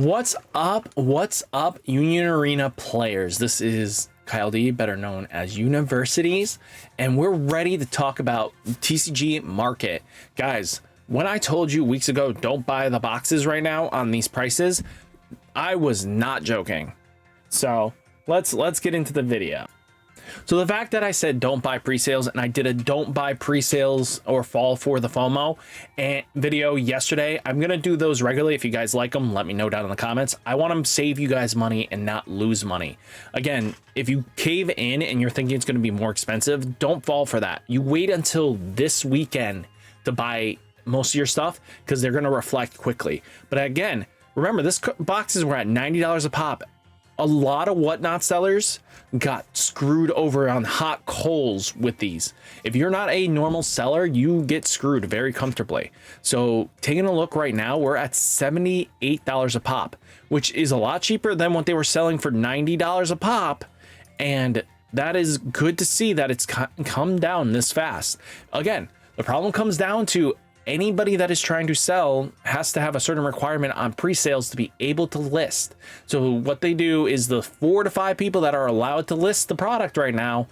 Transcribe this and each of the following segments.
What's up? What's up, Union Arena players? This is Kyle D, better known as Unionversities, and we're ready to talk about TCG market. Guys, when I told you weeks ago, don't buy the boxes right now on these prices, I was not joking. So let's get into the video. So the fact that I said don't buy pre-sales, and I did a don't buy pre-sales or fall for the FOMO and video yesterday, I'm gonna do those regularly. If you guys like them, let me know down in the comments. I want to save you guys money and not lose money. Again, if you cave in and you're thinking it's going to be more expensive, don't fall for that. You wait until this weekend to buy most of your stuff because they're going to reflect quickly. But again, remember, this boxes were at $90 a pop. A lot of whatnot sellers got screwed over on hot coals with these. If you're not a normal seller, you get screwed very comfortably. So taking a look right now, we're at $78 a pop, which is a lot cheaper than what they were selling for $90 a pop. And that is good to see that it's come down this fast. Again, the problem comes down to anybody that is trying to sell has to have a certain requirement on pre-sales to be able to list. So what they do is the 4 to 5 people that are allowed to list the product right now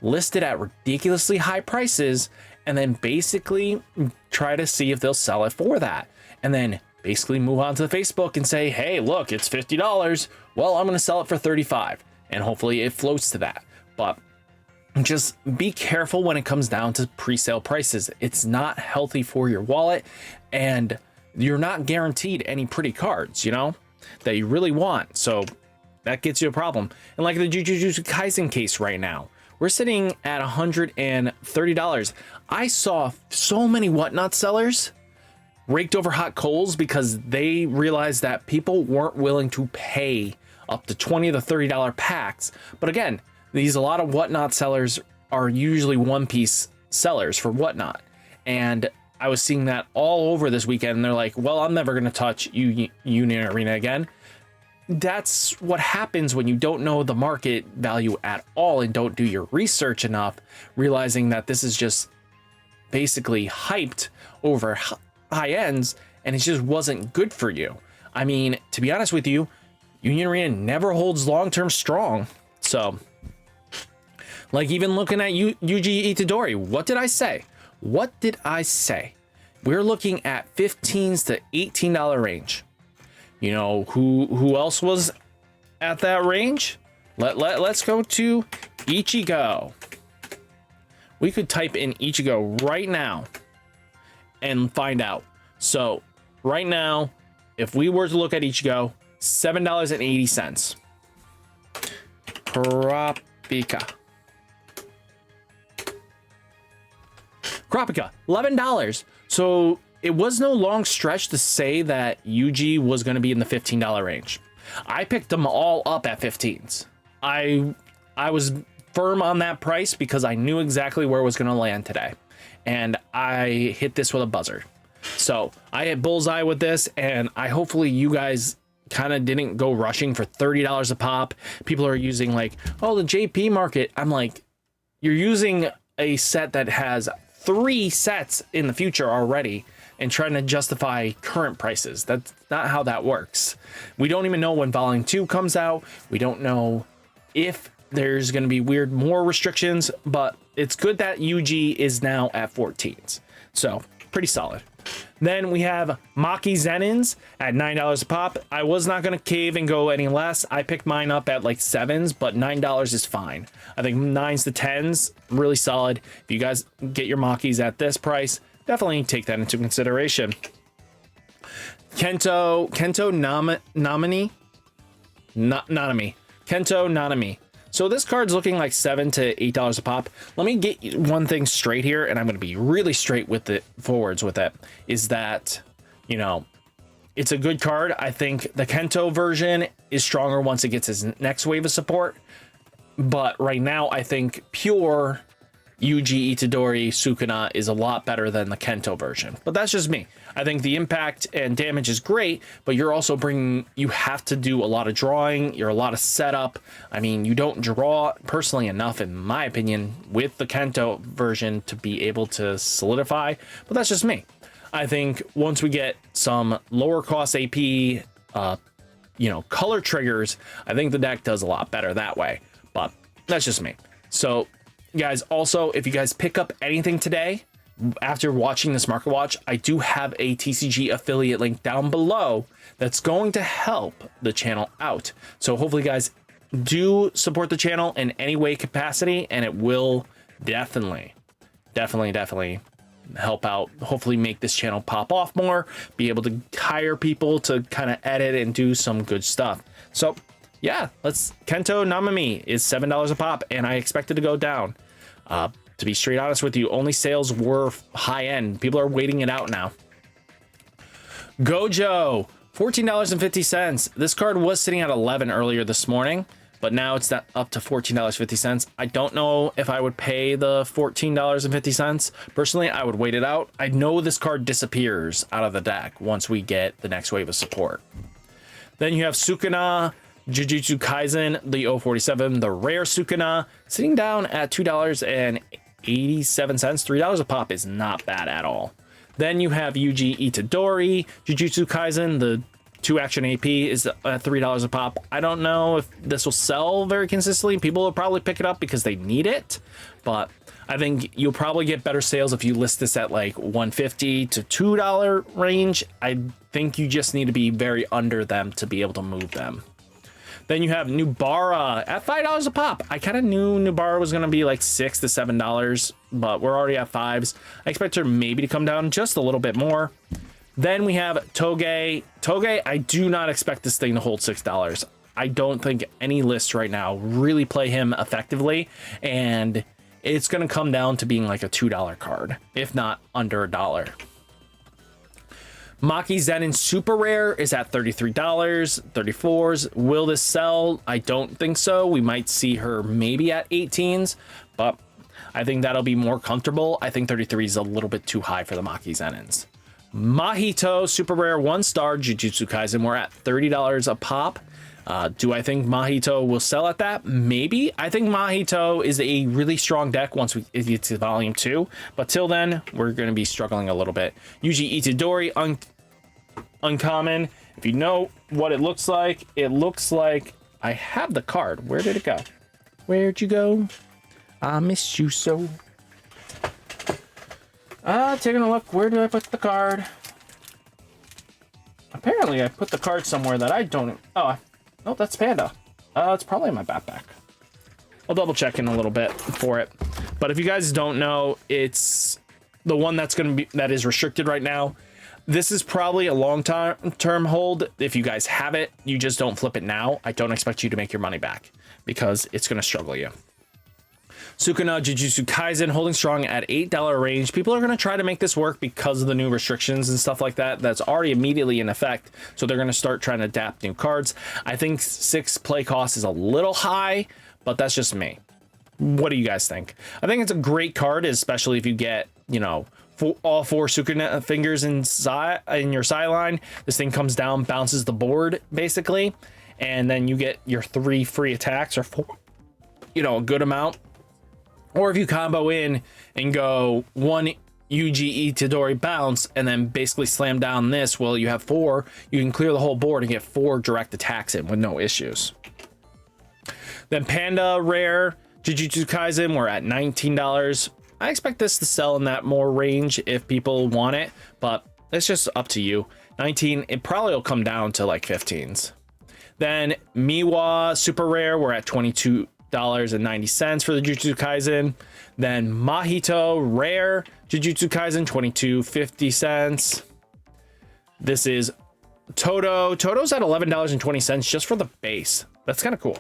list it at ridiculously high prices and then basically try to see if they'll sell it for that. And then basically move on to Facebook and say, hey, look, it's $50. Well, I'm going to sell it for $35. And hopefully it floats to that. But just be careful when it comes down to pre-sale prices. It's not healthy for your wallet, and you're not guaranteed any pretty cards, you know, that you really want. So that gets you a problem. And like the Jujutsu Kaisen case right now, we're sitting at $130. I saw so many whatnot sellers raked over hot coals because they realized that people weren't willing to pay up to $20 to $30 packs. But again, a lot of whatnot sellers are usually one-piece sellers for whatnot. And I was seeing that all over this weekend. And they're like, well, I'm never going to touch Union Arena again. That's what happens when you don't know the market value at all and don't do your research enough, realizing that this is just basically hyped over high ends and it just wasn't good for you. I mean, to be honest with you, Union Arena never holds long-term strong. So like even looking at Yuji Itadori, what did I say? What did I say? We're looking at $15 to $18 range. You know who else was at that range? Let's go to Ichigo. We could type in Ichigo right now and find out. So right now, if we were to look at Ichigo, $7.80. Kurapika, $11. So it was no long stretch to say that Yuji was going to be in the $15 range. I picked them all up at 15s. I was firm on that price because I knew exactly where it was going to land today. And I hit this with a buzzer. So I hit bullseye with this, and hopefully you guys kind of didn't go rushing for $30 a pop. People are using like, oh, the JP market. I'm like, you're using a set that has 3 sets in the future already and trying to justify current prices. That's not how that works. We don't even know when Volume 2 comes out. We don't know if there's going to be more restrictions, but it's good that UG is now at 14s. So pretty solid. Then we have Maki Zenins at $9 a pop. I was not going to cave and go any less. I picked mine up at like 7s, but $9 is fine. I think 9s to 10s, really solid. If you guys get your Makis at this price, definitely take that into consideration. Kento Nanami. So this card's looking like $7 to $8 a pop. Let me get one thing straight here, and I'm going to be really straight with it forwards with it, is that, you know, it's a good card. I think the Kento version is stronger once it gets its next wave of support. But right now, I think pure Yuji Itadori Sukuna is a lot better than the Kento version. But that's just me. I think the impact and damage is great, but you're also you have to do a lot of drawing, you're a lot of setup. I mean, you don't draw personally enough, in my opinion, with the Kento version to be able to solidify, but that's just me. I think once we get some lower cost AP color triggers, I think the deck does a lot better that way, but that's just me. So guys, also, if you guys pick up anything today after watching this market watch, I do have a TCG affiliate link down below that's going to help the channel out. So hopefully guys do support the channel in any way capacity, and it will definitely help out, hopefully make this channel pop off more, be able to hire people to kind of edit and do some good stuff. So yeah, Kento Namami is $7 a pop, and I expect it to go down. To be straight honest with you, only sales were high end. People are waiting it out now. Gojo, $14.50. This card was sitting at 11 earlier this morning, but now it's up to $14.50. I don't know if I would pay the $14.50. Personally, I would wait it out. I know this card disappears out of the deck once we get the next wave of support. Then you have Sukuna, Jujutsu Kaisen, the 047, the rare Sukuna, sitting down at $2.87. $3 a pop is not bad at all. Then you have Yuji Itadori, Jujutsu Kaisen, the 2-action AP is at $3 a pop. I don't know if this will sell very consistently. People will probably pick it up because they need it, but I think you'll probably get better sales if you list this at like $1.50 to $2 range. I think you just need to be very under them to be able to move them. Then you have Nubara at $5 a pop. I kind of knew Nubara was going to be like $6 to $7, but we're already at $5s. I expect her maybe to come down just a little bit more. Then we have Toge. Toge, I do not expect this thing to hold $6. I don't think any lists right now really play him effectively, and it's going to come down to being like a $2 card, if not under $1. Maki Zenin Super Rare is at $33, $34s. Will this sell? I don't think so. We might see her maybe at 18s, but I think that'll be more comfortable. I think 33 is a little bit too high for the Maki Zenins. Mahito Super Rare 1-star Jujutsu Kaisen, we're at $30 a pop. Do I think Mahito will sell at that? Maybe. I think Mahito is a really strong deck once it gets to volume 2, but till then we're going to be struggling a little bit. Yuji Itadori uncommon. If you know what it looks like I have the card. Where did it go? Where'd you go? I miss you so. Taking a look. Where do I put the card? Apparently I put the card somewhere that I don't. Oh, no, that's Panda. It's probably in my backpack. I'll double check in a little bit for it. But if you guys don't know, it's the one that is restricted right now. This is probably a long-term hold. If you guys have it, you just don't flip it now. I don't expect you to make your money back because it's going to struggle you. Sukuna Jujutsu Kaisen holding strong at $8 range. People are going to try to make this work because of the new restrictions and stuff like that. That's already immediately in effect. So they're going to start trying to adapt new cards. I think 6 play cost is a little high, but that's just me. What do you guys think? I think it's a great card, especially if you get, all 4 Sukuna fingers in your sideline. This thing comes down, bounces the board basically, and then you get your 3 free attacks or 4, a good amount. Or if you combo in and go 1 Yuji Itadori bounce and then basically slam down this, well, you have 4, you can clear the whole board and get 4 direct attacks in with no issues. Then Panda Rare Jujutsu Kaisen, we're at $19. I expect this to sell in that more range if people want it, but it's just up to you. 19, it probably will come down to like 15s. Then Miwa Super Rare, we're at $22.90 for the Jujutsu Kaisen. Then Mahito Rare Jujutsu Kaisen, $22.50. This is Toto. Toto's at $11.20 just for the base. That's kind of cool.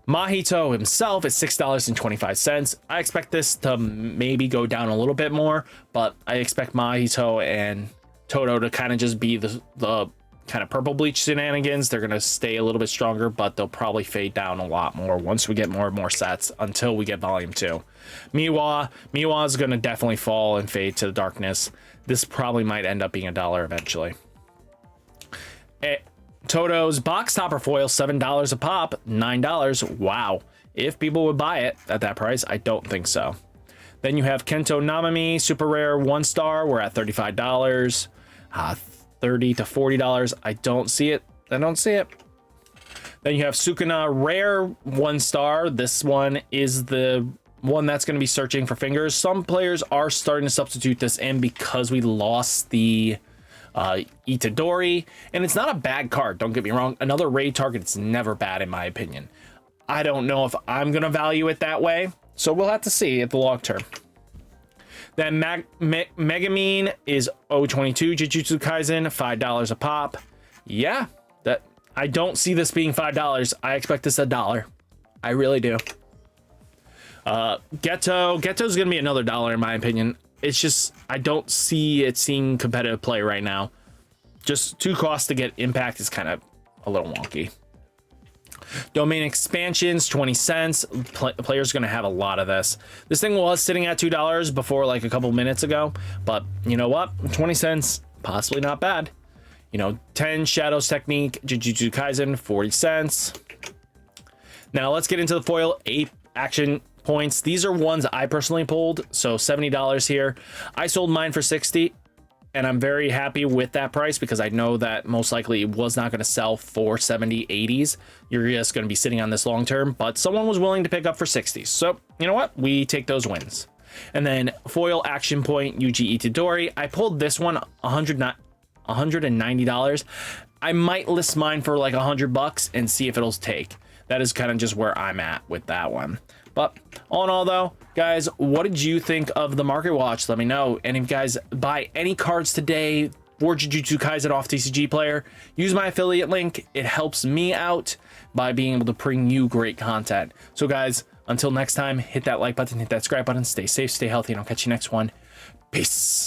Mahito himself is $6.25. I expect this to maybe go down a little bit more, but I expect Mahito and Toto to kind of just be the kind of purple bleach shenanigans. They're going to stay a little bit stronger, but they'll probably fade down a lot more once we get more and more sets until we get volume 2. Miwa is going to definitely fall and fade to the darkness. This probably might end up being $1 eventually. Toto's box topper foil, $7 a pop, $9. Wow. If people would buy it at that price, I don't think so. Then you have Kento Namami Super Rare 1-star. We're at $35. $30 to $40. I don't see it I don't see it. Then you have Sukuna Rare 1 star. This one is the one that's going to be searching for fingers. Some players are starting to substitute this in because we lost the Itadori, and it's not a bad card, don't get me wrong. Another raid target is never bad in my opinion. I don't know if I'm going to value it that way, so we'll have to see at the long term. Then Megamine is 022 Jujutsu Kaisen, $5 a pop. Yeah, that I don't see this being $5. I expect this $1. I really do. Ghetto's gonna be another $1 in my opinion. It's just I don't see it seeing competitive play right now. Just 2 costs to get impact is kind of a little wonky. Domain expansions, 20 cents. Players gonna have a lot of this. This thing was sitting at $2 before, like a couple minutes ago, but you know what? 20 cents, possibly not bad. You know, 10 Shadows Technique, Jujutsu Kaisen, 40 cents. Now let's get into the foil 8 action points. These are ones I personally pulled, so $70 here. I sold mine for 60, and I'm very happy with that price because I know that most likely it was not going to sell for 70, 80s. You're just going to be sitting on this long term, but someone was willing to pick up for 60s. So you know what? We take those wins. And then foil action point Yuji Itadori. I pulled this one $190. I might list mine for like $100 and see if it'll take. That is kind of just where I'm at with that one. But all in all though, guys, what did you think of the market watch? Let me know. And if you guys buy any cards today for Jujutsu Kaisen off TCG Player, use my affiliate link. It helps me out by being able to bring you great content. So guys, until next time, hit that like button, hit that subscribe button, stay safe, stay healthy, and I'll catch you next one. Peace.